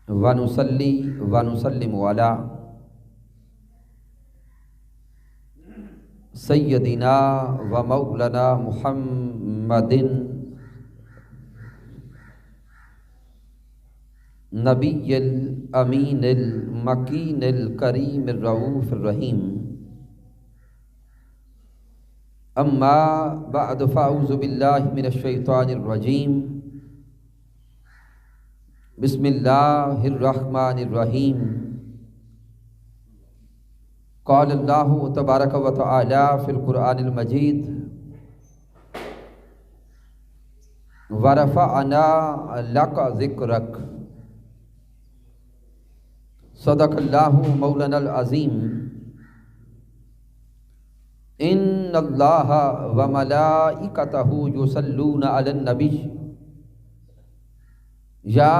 ونصلی ونسلم علی سیدنا و مولانا محمد نبی الامین المکین الکریم الرؤوف الرحیم اما بعد فاعوذ باللہ من الشیطان الرجیم بسم اللہ الرحمن الرحیم قال اللہ تبارک و تعالی فی القرآن المجید ورفعنا لک ذکرک صدق اللہ مولانا العظیم ان اللہ و ملائکتہ یصلون علی النبی یا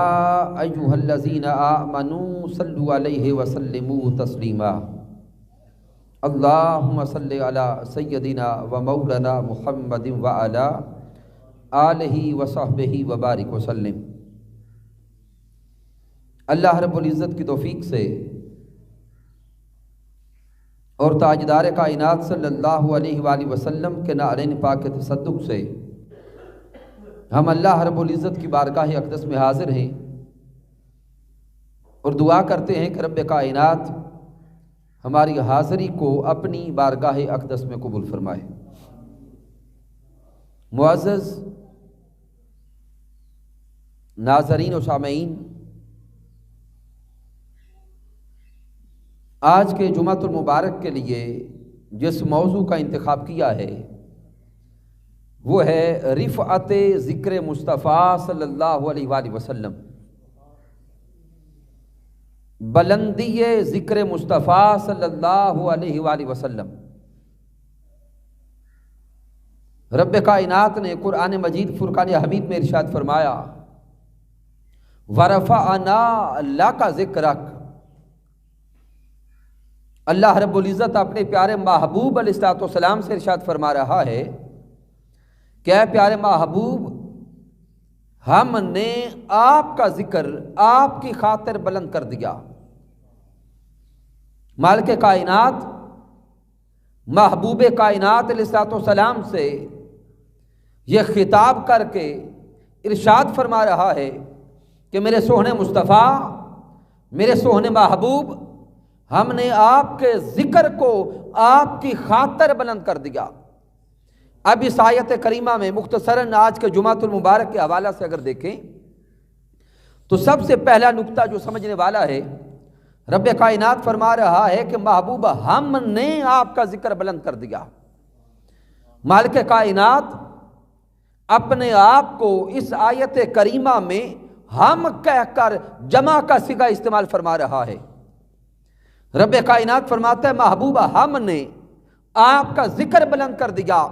ایھا الذین آمنوا صلوا علیہ وسلموا تسلیما اللہم صلی علی سیدنا و مولانا محمد وعلی آلہ وصحبہ وبارک وسلم۔ اللہ رب العزت کی توفیق سے اور تاجدار کائنات صلی اللہ علیہ وآلہ وسلم کے نعرین پاک کے تصدق سے ہم اللہ رب العزت کی بارگاہ اقدس میں حاضر ہیں اور دعا کرتے ہیں کہ رب کائنات ہماری حاضری کو اپنی بارگاہ اقدس میں قبول فرمائے۔ معزز ناظرین و سامعین، آج کے جمعۃ المبارک کے لیے جس موضوع کا انتخاب کیا ہے وہ ہے رفعت ذکر مصطفیٰ صلی اللہ علیہ وآلہ وسلم، بلندی ذکر مصطفیٰ صلی اللہ علیہ وآلہ وسلم۔ رب کائنات نے قرآن مجید فرقان حمید میں ارشاد فرمایا وَرَفَعْنَا لَكَ ذِكْرَكَ۔ اللہ رب العزت اپنے پیارے محبوب علیہ السلام سے ارشاد فرما رہا ہے کہ اے پیارے محبوب، ہم نے آپ کا ذکر آپ کی خاطر بلند کر دیا۔ مالک کائنات محبوب کائنات علیہ السلام سے یہ خطاب کر کے ارشاد فرما رہا ہے کہ میرے سوہنے مصطفیٰ، میرے سوہنے محبوب، ہم نے آپ کے ذکر کو آپ کی خاطر بلند کر دیا۔ اب اس آیت کریمہ میں مختصراً آج کے جمعۃ المبارک کے حوالہ سے اگر دیکھیں تو سب سے پہلا نقطہ جو سمجھنے والا ہے، رب کائنات فرما رہا ہے کہ محبوب ہم نے آپ کا ذکر بلند کر دیا۔ مالک کائنات اپنے آپ کو اس آیت کریمہ میں ہم کہہ کر جمع کا صیغہ استعمال فرما رہا ہے۔ رب کائنات فرماتا ہے محبوب ہم نے آپ کا ذکر بلند کر دیا۔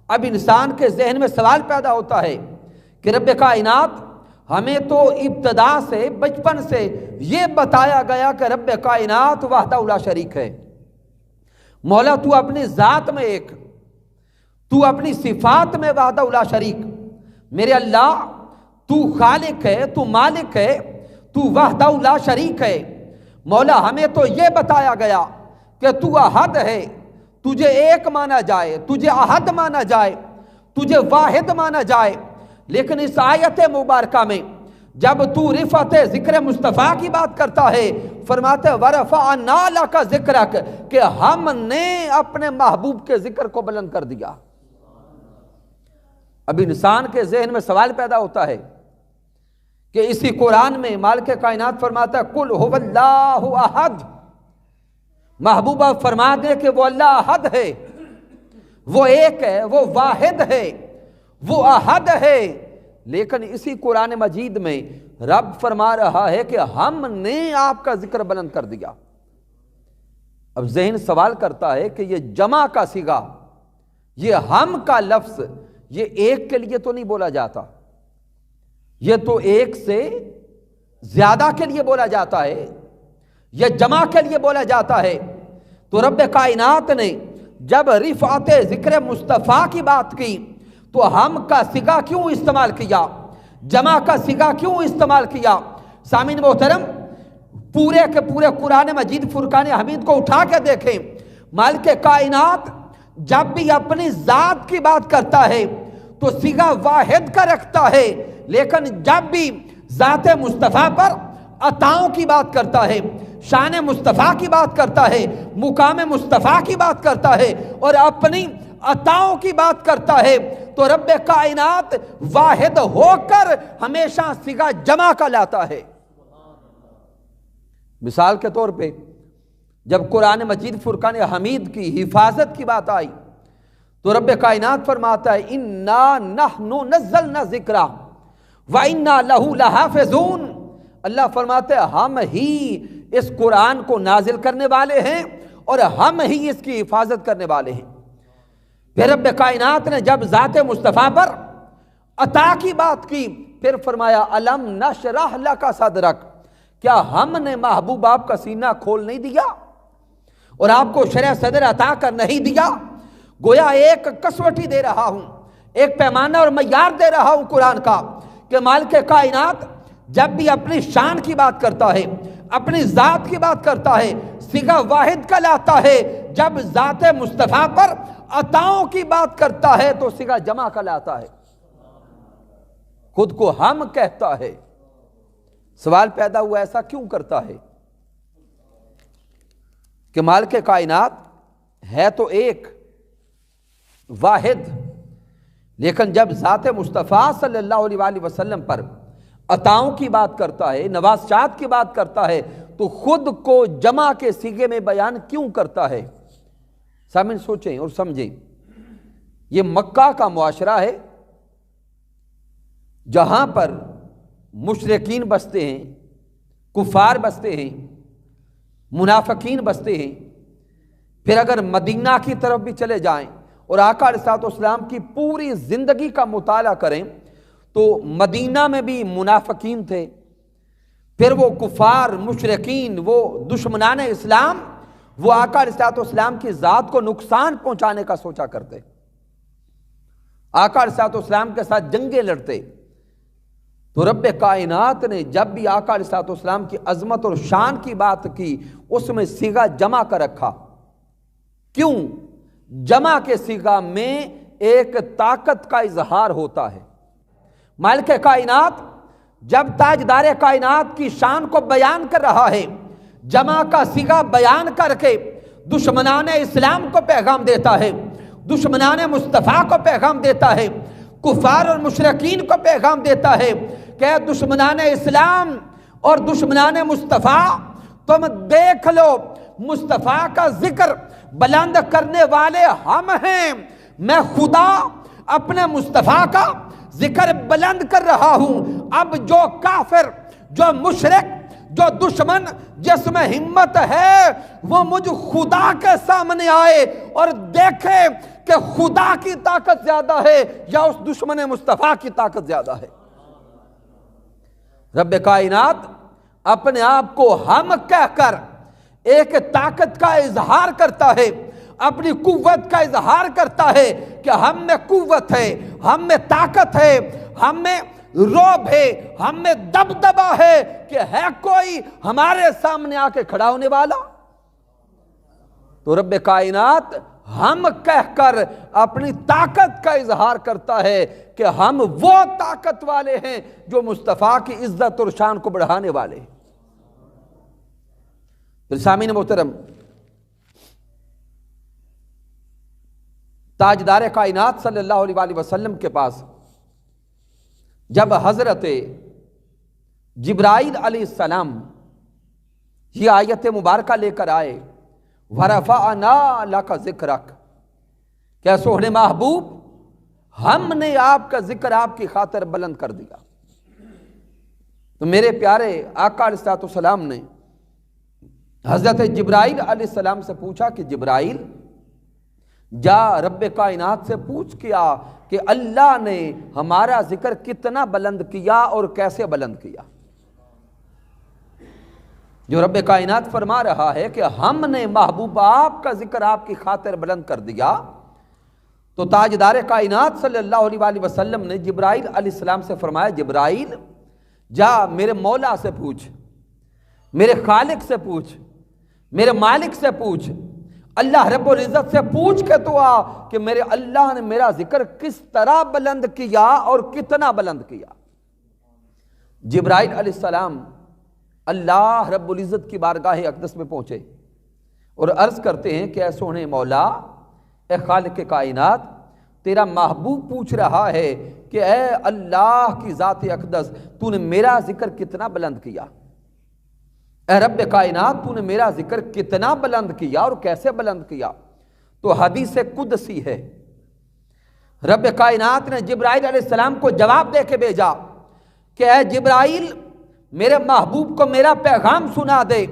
اب انسان کے ذہن میں سوال پیدا ہوتا ہے کہ رب کائنات ہمیں تو ابتدا سے بچپن سے یہ بتایا گیا کہ رب کائنات وحدہ لا شریک ہے۔ مولا تو اپنی ذات میں ایک، تو اپنی صفات میں وحدہ لا شریک۔ میرے اللہ تو خالق ہے، تو مالک ہے، تو وحدہ لا شریک ہے۔ مولا ہمیں تو یہ بتایا گیا کہ تو احد ہے، تجھے ایک مانا جائے، تجھے احد مانا جائے، تجھے واحد مانا جائے، لیکن اس آیت مبارکہ میں جب تو رفعت ذکر مصطفیٰ کی بات کرتا ہے فرماتے وَرَفَعْنَا لَكَ ذِكْرَكَ کہ ہم نے اپنے محبوب کے ذکر کو بلند کر دیا۔ اب انسان کے ذہن میں سوال پیدا ہوتا ہے کہ اسی قرآن میں مالک کائنات فرماتا ہے قُلْ هُوَ اللَّهُ أَحَدٌ، محبوبہ فرما دے کہ وہ اللہ احد ہے، وہ ایک ہے، وہ واحد ہے، وہ احد ہے۔ لیکن اسی قرآن مجید میں رب فرما رہا ہے کہ ہم نے آپ کا ذکر بلند کر دیا۔ اب ذہن سوال کرتا ہے کہ یہ جمع کا صیغہ، یہ ہم کا لفظ، یہ ایک کے لیے تو نہیں بولا جاتا، یہ تو ایک سے زیادہ کے لیے بولا جاتا ہے، یہ جمع کے لیے بولا جاتا ہے۔ تو رب کائنات نے جب رفعت ذکر مصطفیٰ کی بات کی تو ہم کا صیغہ کیوں استعمال کیا، جمع کا صیغہ کیوں استعمال کیا؟ سامعین محترم، پورے کے پورے قرآن مجید فرقان حمید کو اٹھا کے دیکھیں، مالک کائنات جب بھی اپنی ذات کی بات کرتا ہے تو صیغہ واحد کا رکھتا ہے، لیکن جب بھی ذات مصطفیٰ پر عطاؤں کی بات کرتا ہے، شان مصطفیٰ کی بات کرتا ہے، مقام مصطفیٰ کی بات کرتا ہے اور اپنی عطاؤں کی بات کرتا ہے، تو رب کائنات واحد ہو کر ہمیشہ صیغہ جمع کا لاتا ہے۔ مثال کے طور پہ جب قرآن مجید فرقان حمید کی حفاظت کی بات آئی تو رب کائنات فرماتا ہے اِنَّا نَحْنُ نَزَّلْنَا ذِكْرًا وَإِنَّا لَهُ لَحَافِظُونَ۔ اللہ فرماتے ہیں ہم ہی اس قرآن کو نازل کرنے والے ہیں اور ہم ہی اس کی حفاظت کرنے والے ہیں۔ پھر رب کائنات نے جب ذات مصطفیٰ پر عطا کی بات کی پھر فرمایا الم نشرح لک صدرک، کیا ہم نے محبوب آپ کا سینہ کھول نہیں دیا اور آپ کو شرح صدر عطا کر نہیں دیا؟ گویا ایک کسوٹی دے رہا ہوں، ایک پیمانہ اور معیار دے رہا ہوں قرآن کا کہ مالک کائنات جب بھی اپنی شان کی بات کرتا ہے، اپنی ذات کی بات کرتا ہے، صیغہ واحد کا لاتا ہے، جب ذات مصطفیٰ پر عطاؤں کی بات کرتا ہے تو صیغہ جمع کا لاتا ہے، خود کو ہم کہتا ہے۔ سوال پیدا ہوا ایسا کیوں کرتا ہے کہ مالک کائنات ہے تو ایک واحد، لیکن جب ذات مصطفیٰ صلی اللہ علیہ وآلہ وسلم پر عطاؤں کی بات کرتا ہے، نوازشات کی بات کرتا ہے تو خود کو جمع کے صیغے میں بیان کیوں کرتا ہے؟ سامعین سوچیں اور سمجھیں، یہ مکہ کا معاشرہ ہے جہاں پر مشرکین بستے ہیں، کفار بستے ہیں، منافقین بستے ہیں۔ پھر اگر مدینہ کی طرف بھی چلے جائیں اور آقا علیہ الصلوۃ والسلام کی پوری زندگی کا مطالعہ کریں تو مدینہ میں بھی منافقین تھے، پھر وہ کفار مشرکین، وہ دشمنان اسلام، وہ آقا علیہ الصلوۃ والسلام کی ذات کو نقصان پہنچانے کا سوچا کرتے، آقا علیہ الصلوۃ والسلام کے ساتھ جنگیں لڑتے۔ تو رب کائنات نے جب بھی آقا علیہ الصلوۃ والسلام کی عظمت اور شان کی بات کی اس میں صیغہ جمع کر رکھا۔ کیوں؟ جمع کے صیغہ میں ایک طاقت کا اظہار ہوتا ہے۔ مالک کائنات جب تاجدار کائنات کی شان کو بیان کر رہا ہے، جمع کا صیغہ بیان کر کے دشمنان اسلام کو پیغام دیتا ہے، دشمنان مصطفیٰ کو پیغام دیتا ہے، کفار اور مشرکین کو پیغام دیتا ہے کہ دشمنان اسلام اور دشمنان مصطفیٰ تم دیکھ لو، مصطفیٰ کا ذکر بلند کرنے والے ہم ہیں، میں خدا اپنے مصطفیٰ کا ذکر بلند کر رہا ہوں۔ اب جو کافر، جو مشرک، جو دشمن جس میں ہمت ہے وہ مجھ خدا کے سامنے آئے اور دیکھے کہ خدا کی طاقت زیادہ ہے یا اس دشمن مصطفیٰ کی طاقت زیادہ ہے۔ رب کائنات اپنے آپ کو ہم کہہ کر ایک طاقت کا اظہار کرتا ہے، اپنی قوت کا اظہار کرتا ہے کہ ہم میں قوت ہے، ہم میں طاقت ہے، ہم میں رعب ہے، ہم میں دبدبا ہے کہ ہے کوئی ہمارے سامنے آ کے کھڑا ہونے والا؟ تو رب کائنات ہم کہہ کر اپنی طاقت کا اظہار کرتا ہے کہ ہم وہ طاقت والے ہیں جو مصطفیٰ کی عزت اور شان کو بڑھانے والے ہیں۔ پھر سامعین محترم، تاجدار کائنات صلی اللہ علیہ وآلہ وسلم کے پاس جب حضرت جبرائیل علیہ السلام یہ آیت مبارکہ لے کر آئے وَرَفَعْنَا لَكَ ذِكْرَكَ، کیا سوہنے محبوب ہم نے آپ کا ذکر آپ کی خاطر بلند کر دیا، تو میرے پیارے آقا علیہ الصلوۃ والسلام نے حضرت جبرائیل علیہ السلام سے پوچھا کہ جبرائیل جا رب کائنات سے پوچھ کیا کہ اللہ نے ہمارا ذکر کتنا بلند کیا اور کیسے بلند کیا۔ جو رب کائنات فرما رہا ہے کہ ہم نے محبوب آپ کا ذکر آپ کی خاطر بلند کر دیا، تو تاجدار کائنات صلی اللہ علیہ وآلہ وسلم نے جبرائیل علیہ السلام سے فرمایا جبرائیل جا میرے مولا سے پوچھ، میرے خالق سے پوچھ، میرے مالک سے پوچھ، اللہ رب العزت سے پوچھ کے تو آ کہ میرے اللہ نے میرا ذکر کس طرح بلند کیا اور کتنا بلند کیا۔ جبرائیل علیہ السلام اللہ رب العزت کی بارگاہ اقدس میں پہنچے اور عرض کرتے ہیں کہ اے سونے مولا، اے خالق کائنات، تیرا محبوب پوچھ رہا ہے کہ اے اللہ کی ذات اقدس، تو نے میرا ذکر کتنا بلند کیا، اے رب کائنات تو نے میرا ذکر کتنا بلند کیا اور کیسے بلند کیا۔ تو حدیث قدسی ہے، رب کائنات نے جبرائیل علیہ السلام کو جواب دے کے بھیجا کہ اے جبرائیل، میرے محبوب کو میرا پیغام سنا دے،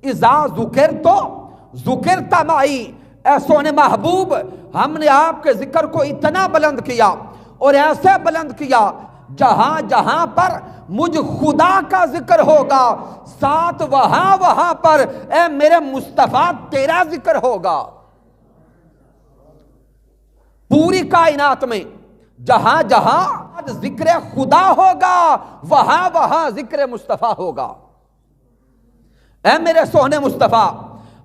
اذا ذکرت معی، اے سونے محبوب، ہم نے آپ کے ذکر کو اتنا بلند کیا اور ایسے بلند کیا، جہاں جہاں پر مجھ خدا کا ذکر ہوگا، ساتھ وہاں پر اے میرے مصطفیٰ تیرا ذکر ہوگا۔ پوری کائنات میں جہاں جہاں ذکر خدا ہوگا، وہاں ذکر مصطفیٰ ہوگا۔ اے میرے سونے مصطفیٰ،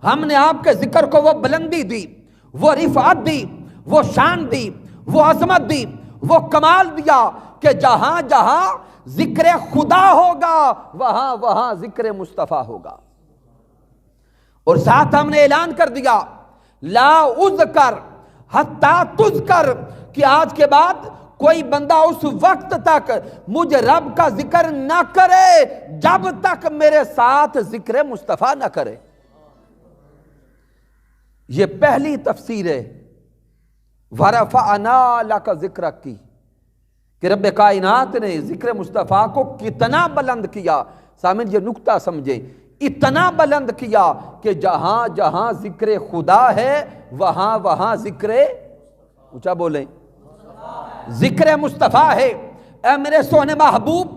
ہم نے آپ کے ذکر کو وہ بلندی دی، وہ رفعت دی، وہ شان دی، وہ عظمت دی، وہ کمال دیا کہ جہاں جہاں ذکر خدا ہوگا، وہاں ذکر مصطفیٰ ہوگا۔ اور ساتھ ہم نے اعلان کر دیا، لا اذکر حتی تذکر، کہ آج کے بعد کوئی بندہ اس وقت تک مجھ رب کا ذکر نہ کرے جب تک میرے ساتھ ذکر مصطفیٰ نہ کرے۔ یہ پہلی تفسیر ہے وَرَفَعْنَا لَكَ ذِكْرَكَ کی، کہ رب کائنات نے ذکر مصطفیٰ کو کتنا بلند کیا۔ سامن یہ نکتہ سمجھیں، اتنا بلند کیا کہ جہاں جہاں ذکر خدا ہے، وہاں ذکر اونچا بولیں، ذکر مصطفیٰ ہے۔ اے میرے سونے محبوب،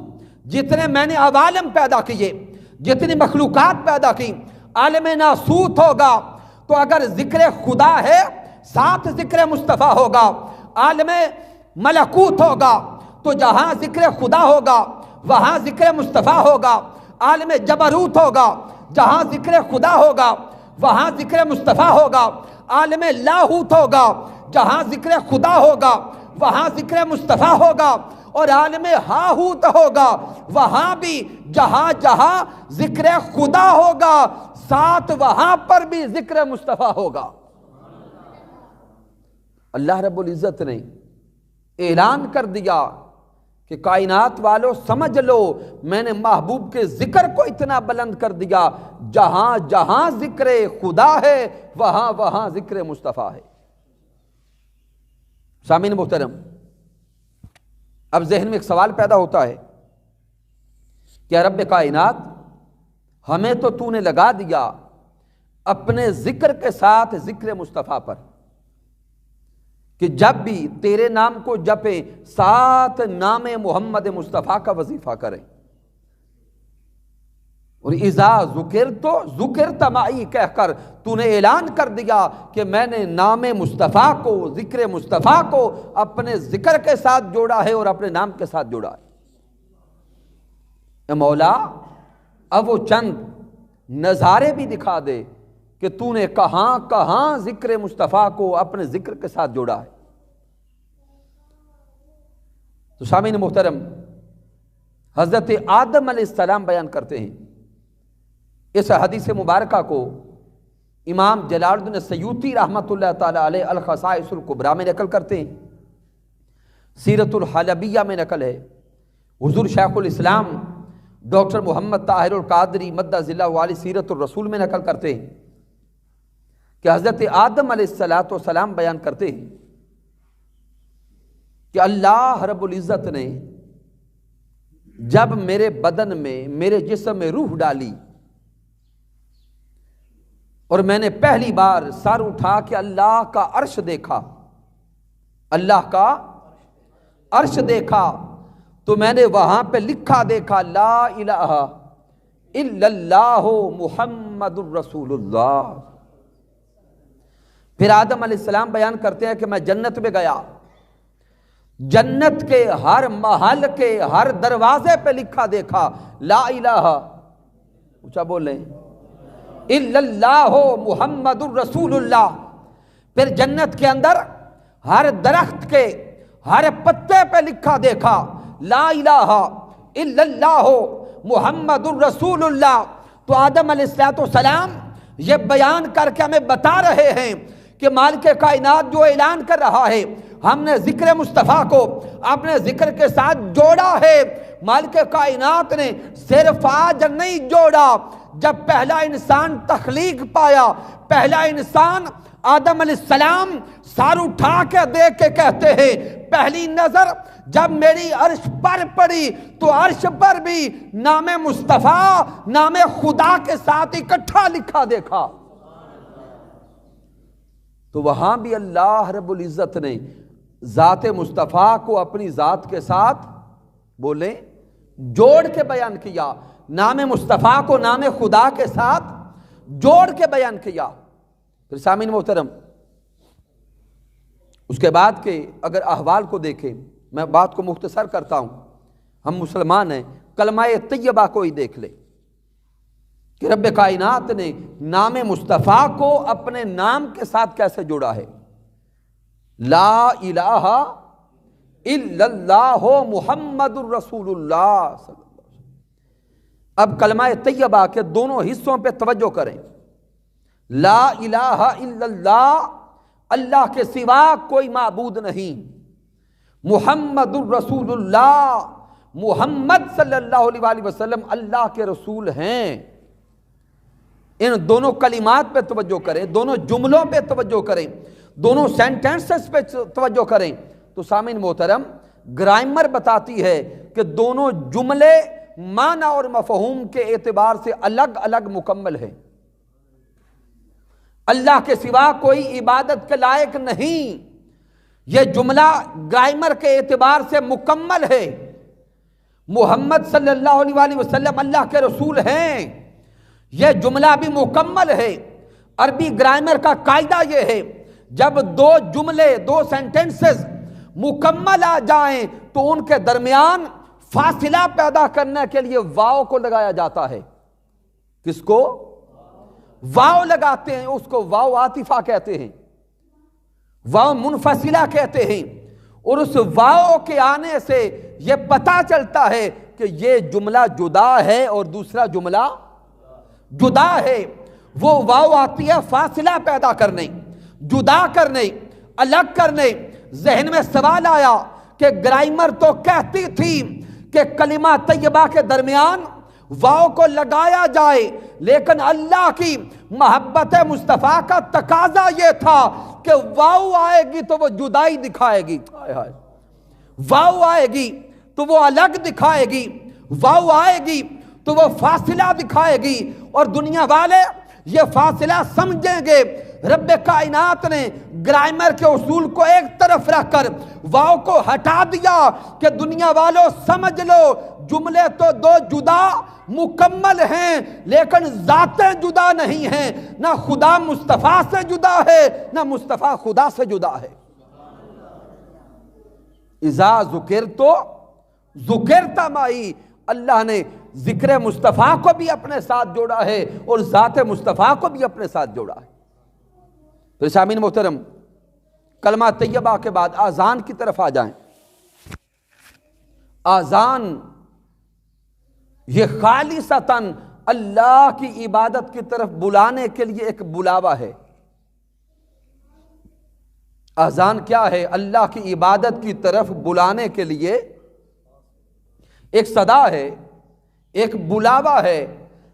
جتنے میں نے عوالم پیدا کیے، جتنی مخلوقات پیدا کی، عالم ناسوت ہوگا تو اگر ذکر خدا ہے ساتھ ذکر مصطفیٰ ہوگا، عالم ملکوت ہوگا تو جہاں ذکر خدا ہوگا وہاں ذکر مصطفیٰ ہوگا، عالم جبروت ہوگا جہاں ذکر خدا ہوگا وہاں ذکر مصطفیٰ ہوگا، عالم لاہوت ہوگا جہاں ذکر خدا ہوگا وہاں ذکر مصطفیٰ ہوگا، اور عالم ہاہوت ہوگا وہاں بھی جہاں جہاں ذکر خدا ہوگا ساتھ وہاں پر بھی ذکر مصطفیٰ ہوگا۔ اللہ رب العزت نے اعلان کر دیا کہ کائنات والوں سمجھ لو، میں نے محبوب کے ذکر کو اتنا بلند کر دیا، جہاں جہاں ذکر خدا ہے وہاں ذکر مصطفیٰ ہے۔ سامعین محترم، اب ذہن میں ایک سوال پیدا ہوتا ہے، کیا رب کائنات ہمیں تو نے لگا دیا اپنے ذکر کے ساتھ ذکر مصطفیٰ پر، کہ جب بھی تیرے نام کو جپے ساتھ نام محمد مصطفیٰ کا وظیفہ کریں، اور اذا ذکرت معی کہہ کر تو نے اعلان کر دیا کہ میں نے نام مصطفیٰ کو، ذکر مصطفیٰ کو اپنے ذکر کے ساتھ جوڑا ہے اور اپنے نام کے ساتھ جوڑا ہے۔ اے مولا، اب وہ چند نظارے بھی دکھا دے کہ تو نے کہاں کہاں ذکر مصطفیٰ کو اپنے ذکر کے ساتھ جوڑا ہے۔ تو سامعین محترم، حضرت آدم علیہ السلام بیان کرتے ہیں، اس حدیث مبارکہ کو امام جلال الدین سیوطی رحمۃ اللہ تعالی علیہ الخصائص الکبریٰ میں نقل کرتے ہیں، سیرت الحلبیہ میں نقل ہے، حضور شیخ الاسلام ڈاکٹر محمد طاہر القادری مدہ ذلہ والی سیرت الرسول میں نقل کرتے ہیں کہ حضرت آدم علیہ السلام بیان کرتے ہیں کہ اللہ رب العزت نے جب میرے بدن میں، میرے جسم میں روح ڈالی اور میں نے پہلی بار سر اٹھا کے اللہ کا عرش دیکھا، اللہ کا عرش دیکھا، تو میں نے وہاں پہ لکھا دیکھا لا الہ الا اللہ محمد الرسول اللہ۔ پھر آدم علیہ السلام بیان کرتے ہیں کہ میں جنت میں گیا جنت کے ہر محل کے ہر دروازے پہ لکھا دیکھا لا الہ، اونچا بولیں، الا اللہ محمد الرسول اللہ۔ پھر جنت کے اندر ہر درخت کے ہر پتے پہ لکھا دیکھا لا الہ الا اللہ محمد الرسول اللہ۔ تو آدم علیہ السلام یہ بیان کر کے ہمیں بتا رہے ہیں کہ مالک کائنات جو اعلان کر رہا ہے، ہم نے ذکر مصطفیٰ کو اپنے ذکر کے ساتھ جوڑا ہے۔ مالک کائنات نے صرف آج نہیں جوڑا، جب پہلا انسان تخلیق پایا، پہلا انسان آدم علیہ السلام سر اٹھا کے دیکھ کے کہتے ہیں پہلی نظر جب میری عرش پر پڑی تو عرش پر بھی نام مصطفیٰ نام خدا کے ساتھ اکٹھا لکھا دیکھا۔ تو وہاں بھی اللہ رب العزت نے ذات مصطفیٰ کو اپنی ذات کے ساتھ بولیں جوڑ کے بیان کیا، نام مصطفیٰ کو نام خدا کے ساتھ جوڑ کے بیان کیا۔ پھر سامعین محترم، اس کے بعد کے اگر احوال کو دیکھیں، میں بات کو مختصر کرتا ہوں، ہم مسلمان ہیں، کلمہ طیبہ کو ہی دیکھ لیں کہ رب کائنات نے نام مصطفیٰ کو اپنے نام کے ساتھ کیسے جوڑا ہے۔ لا الہ الا اللہ محمد الرسول اللہ صلی اللہ علیہ وسلم۔ اب کلمہ طیبہ کے دونوں حصوں پہ توجہ کریں۔ لا الہ الا اللہ، اللہ کے سوا کوئی معبود نہیں، محمد الرسول اللہ، محمد صلی اللہ علیہ وآلہ وسلم اللہ کے رسول ہیں۔ ان دونوں کلمات پہ توجہ کریں، دونوں جملوں پہ توجہ کریں، دونوں سینٹنسز پہ توجہ کریں تو سامعین محترم گرامر بتاتی ہے کہ دونوں جملے معنی اور مفہوم کے اعتبار سے الگ الگ مکمل ہیں۔ اللہ کے سوا کوئی عبادت کے لائق نہیں، یہ جملہ گرامر کے اعتبار سے مکمل ہے۔ محمد صلی اللہ علیہ وآلہ وسلم اللہ کے رسول ہیں، یہ جملہ بھی مکمل ہے۔ عربی گرامر کا قاعدہ یہ ہے جب دو جملے، دو سینٹنسز مکمل آ جائیں تو ان کے درمیان فاصلہ پیدا کرنے کے لیے واو کو لگایا جاتا ہے۔ کس کو؟ واو لگاتے ہیں، اس کو واو عاطفہ کہتے ہیں، واو منفصلہ کہتے ہیں، اور اس واو کے آنے سے یہ پتہ چلتا ہے کہ یہ جملہ جدا ہے اور دوسرا جملہ جدا ہے۔ وہ واو آتی ہے فاصلہ پیدا کرنے، جدا کرنے، الگ کرنے۔ ذہن میں سوال آیا کہ گرامر تو کہتی تھی کہ کلمہ طیبہ کے درمیان واو کو لگایا جائے، لیکن اللہ کی محبت مصطفیٰ کا تقاضا یہ تھا کہ واو آئے گی تو وہ جدائی دکھائے گی، واو آئے گی تو وہ الگ دکھائے گی، واو آئے گی تو وہ فاصلہ دکھائے گی، اور دنیا والے یہ فاصلہ سمجھیں گے۔ رب کائنات نے گرامر کے اصول کو ایک طرف رکھ کر واو کو ہٹا دیا کہ دنیا والوں سمجھ لو جملے تو دو جدا مکمل ہیں لیکن ذاتیں جدا نہیں ہیں، نہ خدا مصطفیٰ سے جدا ہے نہ مصطفیٰ خدا سے جدا ہے۔ اذا ذکرتو ذکرت معی، اللہ نے ذکر مصطفیٰ کو بھی اپنے ساتھ جوڑا ہے اور ذات مصطفیٰ کو بھی اپنے ساتھ جوڑا ہے۔ پھر سامعین محترم کلمہ طیبہ کے بعد آذان کی طرف آ جائیں۔ آذان یہ خالصتاً اللہ کی عبادت کی طرف بلانے کے لیے ایک بلاوا ہے۔ آذان کیا ہے؟ اللہ کی عبادت کی طرف بلانے کے لیے ایک صدا ہے، ایک بلاوا ہے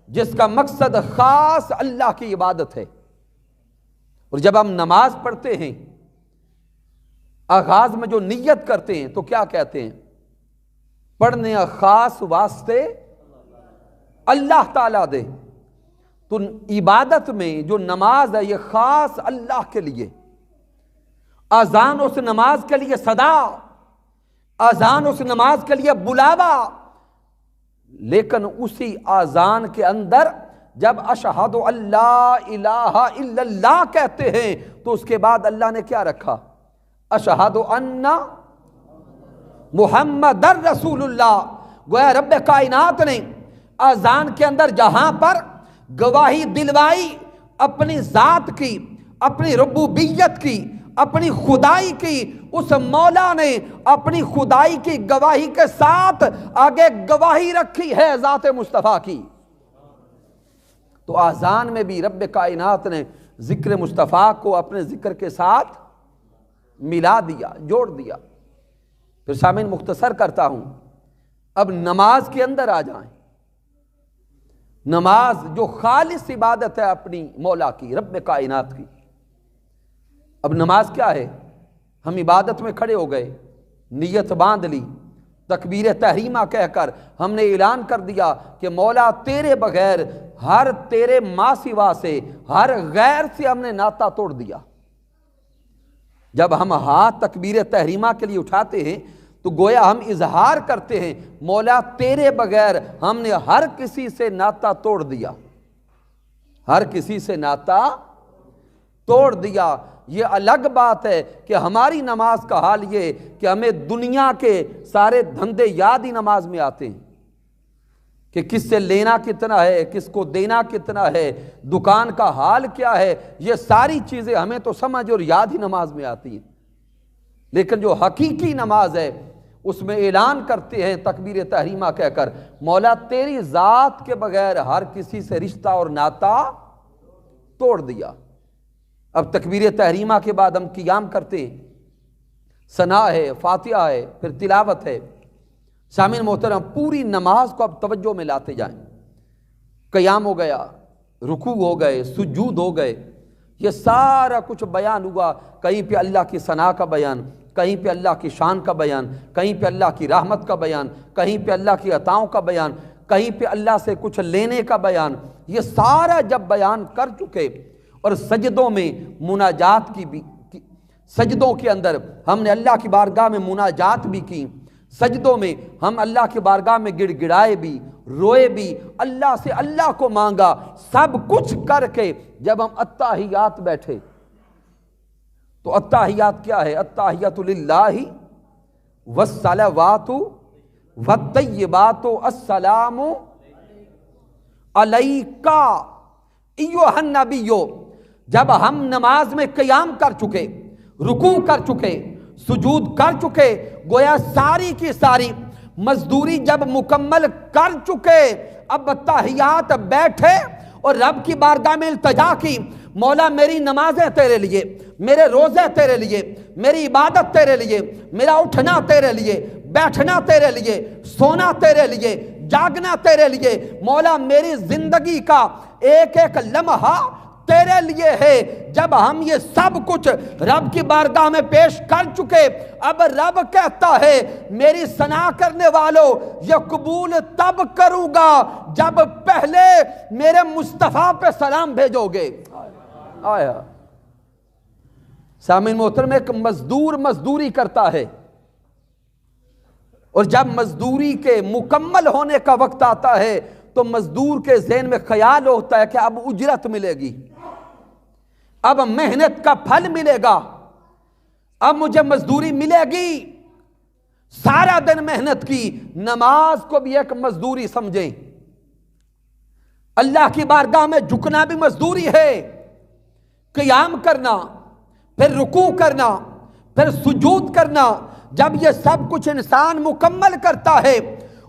جس کا مقصد خاص اللہ کی عبادت ہے۔ اور جب ہم نماز پڑھتے ہیں آغاز میں جو نیت کرتے ہیں تو کیا کہتے ہیں؟ پڑھنے خاص واسطے اللہ تعالیٰ دے۔ تو عبادت میں جو نماز ہے یہ خاص اللہ کے لیے۔ اذان اس نماز کے لیے صدا، اذان اس نماز کے لیے بلاوا، لیکن اسی اذان کے اندر جب اشہد اللہ الہ الا اللہ کہتے ہیں تو اس کے بعد اللہ نے کیا رکھا؟ اشہد ان محمد رسول اللہ، گویا رب کائنات نے اذان کے اندر جہاں پر گواہی دلوائی اپنی ذات کی، اپنی ربوبیت کی، اپنی خدائی کی، اس مولا نے اپنی خدائی کی گواہی کے ساتھ آگے گواہی رکھی ہے ذات مصطفیٰ کی۔ تو اذان میں بھی رب کائنات نے ذکر مصطفیٰ کو اپنے ذکر کے ساتھ ملا دیا، جوڑ دیا۔ پھر سامعین مختصر کرتا ہوں، اب نماز کے اندر آ جائیں۔ نماز جو خالص عبادت ہے اپنی مولا کی، رب کائنات کی۔ اب نماز کیا ہے؟ ہم عبادت میں کھڑے ہو گئے، نیت باندھ لی، تکبیر تحریمہ کہہ کر ہم نے اعلان کر دیا کہ مولا تیرے بغیر، ہر تیرے ما سوا سے، ہر غیر سے ہم نے ناطہ توڑ دیا۔ جب ہم ہاتھ تکبیر تحریمہ کے لیے اٹھاتے ہیں تو گویا ہم اظہار کرتے ہیں مولا تیرے بغیر ہم نے ہر کسی سے ناطہ توڑ دیا، ہر کسی سے ناطہ توڑ دیا۔ یہ الگ بات ہے کہ ہماری نماز کا حال یہ کہ ہمیں دنیا کے سارے دھندے یاد ہی نماز میں آتے ہیں کہ کس سے لینا کتنا ہے، کس کو دینا کتنا ہے، دکان کا حال کیا ہے، یہ ساری چیزیں ہمیں تو سمجھ اور یاد ہی نماز میں آتی ہیں۔ لیکن جو حقیقی نماز ہے اس میں اعلان کرتے ہیں تکبیر تحریمہ کہہ کر مولا تیری ذات کے بغیر ہر کسی سے رشتہ اور ناطہ توڑ دیا۔ اب تکبیر تحریمہ کے بعد ہم قیام کرتے ہیں، ثنا ہے، فاتحہ ہے، پھر تلاوت ہے۔ سامعین محترم، پوری نماز کو اب توجہ میں لاتے جائیں۔ قیام ہو گیا، رکوع ہو گئے، سجود ہو گئے، یہ سارا کچھ بیان ہوا۔ کہیں پہ اللہ کی ثنا کا بیان، کہیں پہ اللہ کی شان کا بیان، کہیں پہ اللہ کی رحمت کا بیان، کہیں پہ اللہ کی عطاؤں کا بیان، کہیں پہ اللہ سے کچھ لینے کا بیان۔ یہ سارا جب بیان کر چکے اور سجدوں میں مناجات کی بھی، سجدوں کے اندر ہم نے اللہ کی بارگاہ میں مناجات بھی کی، سجدوں میں ہم اللہ کی بارگاہ میں گڑ گڑائے بھی، روئے بھی، اللہ سے اللہ کو مانگا، سب کچھ کر کے جب ہم التحیات بیٹھے تو التحیات کیا ہے؟ التحیات للہ والصلوات والطیبات السلام علیکا ایھا النبی۔ جب ہم نماز میں قیام کر چکے، رکوع کر چکے، سجود کر چکے، گویا ساری کی ساری مزدوری جب مکمل کر چکے، اب تحیات بیٹھے اور رب کی بارگاہ میں التجا کی مولا میری نمازیں تیرے لیے، میرے روزے تیرے لیے، میری عبادت تیرے لیے، میرا اٹھنا تیرے لیے، بیٹھنا تیرے لیے، سونا تیرے لیے، جاگنا تیرے لیے، مولا میری زندگی کا ایک ایک لمحہ تیرے لیے ہے۔ جب ہم یہ سب کچھ رب کی بارگاہ میں پیش کر چکے، اب رب کہتا ہے میری ثنا کرنے والوں یہ قبول تب کروں گا جب پہلے میرے مصطفیٰ پہ سلام بھیجو گے۔ آیا سامعین محترم، ایک مزدور مزدوری کرتا ہے اور جب مزدوری کے مکمل ہونے کا وقت آتا ہے تو مزدور کے ذہن میں خیال ہوتا ہے کہ اب اجرت ملے گی، اب محنت کا پھل ملے گا، اب مجھے مزدوری ملے گی۔ سارا دن محنت کی، نماز کو بھی ایک مزدوری سمجھیں، اللہ کی بارگاہ میں جھکنا بھی مزدوری ہے، قیام کرنا، پھر رکوع کرنا، پھر سجود کرنا۔ جب یہ سب کچھ انسان مکمل کرتا ہے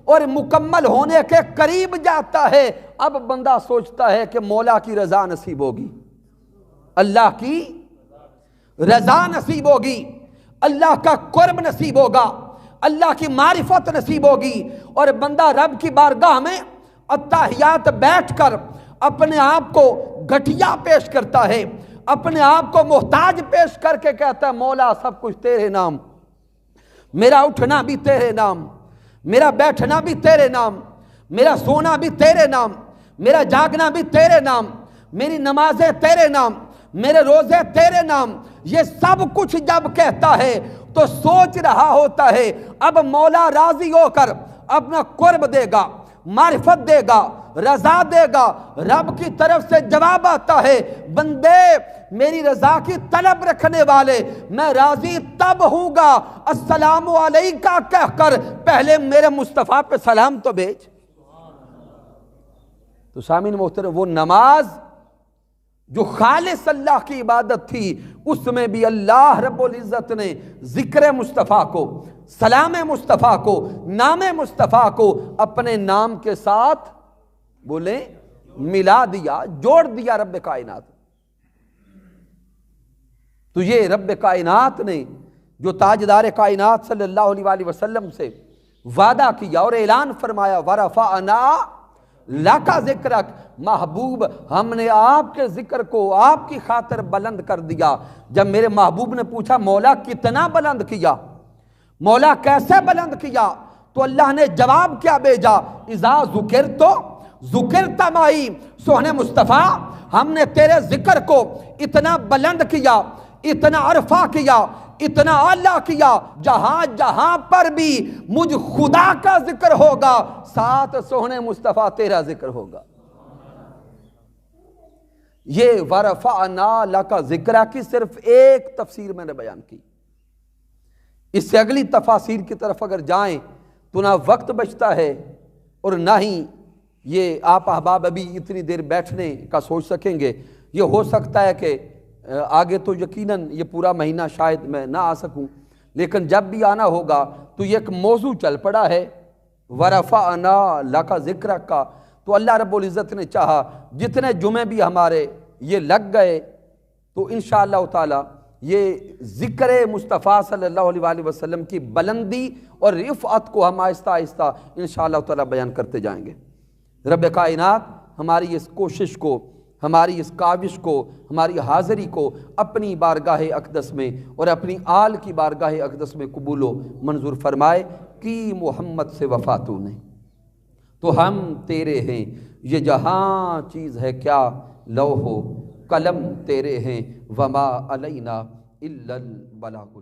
اور مکمل ہونے کے قریب جاتا ہے، اب بندہ سوچتا ہے کہ مولا کی رضا نصیب ہوگی، اللہ کی رضا نصیب ہوگی، اللہ کا قرب نصیب ہوگا، اللہ کی معرفت نصیب ہوگی، اور بندہ رب کی بارگاہ میں التحیات بیٹھ کر اپنے آپ کو گھٹیا پیش کرتا ہے، اپنے آپ کو محتاج پیش کر کے کہتا ہے مولا سب کچھ تیرے نام، میرا اٹھنا بھی تیرے نام، میرا بیٹھنا بھی تیرے نام، میرا سونا بھی تیرے نام، میرا جاگنا بھی تیرے نام، میری نمازیں تیرے نام، میرے روزے تیرے نام۔ یہ سب کچھ جب کہتا ہے تو سوچ رہا ہوتا ہے اب مولا راضی ہو کر اپنا قرب دے گا، معرفت دے گا، رضا دے گا۔ رب کی طرف سے جواب آتا ہے، بندے میری رضا کی طلب رکھنے والے، میں راضی تب ہوں گا السلام علیکہ کہہ کر پہلے میرے مصطفیٰ پہ سلام تو بھیج۔ تو سامعین محترم، وہ نماز جو خالص اللہ کی عبادت تھی، اس میں بھی اللہ رب العزت نے ذکر مصطفیٰ کو، سلام مصطفیٰ کو، نام مصطفیٰ کو اپنے نام کے ساتھ بولیں ملا دیا، جوڑ دیا رب کائنات۔ تو یہ رب کائنات نے جو تاجدار کائنات صلی اللہ علیہ وآلہ وسلم سے وعدہ کیا اور اعلان فرمایا، وَرَفَعْنَا لَكَ ذِكْرَكَ، محبوب ہم نے آپ کے ذکر کو آپ کی خاطر بلند کر دیا۔ جب میرے محبوب نے پوچھا مولا کتنا بلند کیا، مولا کیسے بلند کیا، تو اللہ نے جواب کیا بھیجا، اذا ذکرت ذکرت معی، سوہنے مصطفیٰ ہم نے تیرے ذکر کو اتنا بلند کیا، اتنا عرفہ کیا، اتنا اعلیٰ کیا، جہاں جہاں پر بھی مجھ خدا کا ذکر ہوگا ساتھ سوہنے مصطفیٰ تیرا ذکر ہوگا۔ یہ وَرَفَعْنَا لَكَ ذِكْرَكَ کی صرف ایک تفسیر میں نے بیان کی۔ اس سے اگلی تفاسیر کی طرف اگر جائیں تو نہ وقت بچتا ہے اور نہ ہی یہ آپ احباب ابھی اتنی دیر بیٹھنے کا سوچ سکیں گے۔ یہ ہو سکتا ہے کہ آگے تو یقیناً یہ پورا مہینہ شاید میں نہ آ سکوں، لیکن جب بھی آنا ہوگا تو یہ ایک موضوع چل پڑا ہے وَرَفَعْنَا لَكَ ذِكْرَكَ کا۔ تو اللہ رب العزت نے چاہا جتنے جمعے بھی ہمارے یہ لگ گئے تو انشاءاللہ تعالی یہ ذکر مصطفیٰ صلی اللہ علیہ وآلہ وسلم کی بلندی اور رفعت کو ہم آہستہ آہستہ انشاءاللہ تعالی بیان کرتے جائیں گے۔ رب کائنات ہماری اس کوشش کو، ہماری اس کاوش کو، ہماری حاضری کو اپنی بارگاہ اقدس میں اور اپنی آل کی بارگاہ اقدس میں قبول و منظور فرمائے۔ کی محمد سے وفا تو نے تو ہم تیرے ہیں، یہ جہاں چیز ہے کیا لوح و قلم تیرے ہیں، وما علینا الا البلاغ۔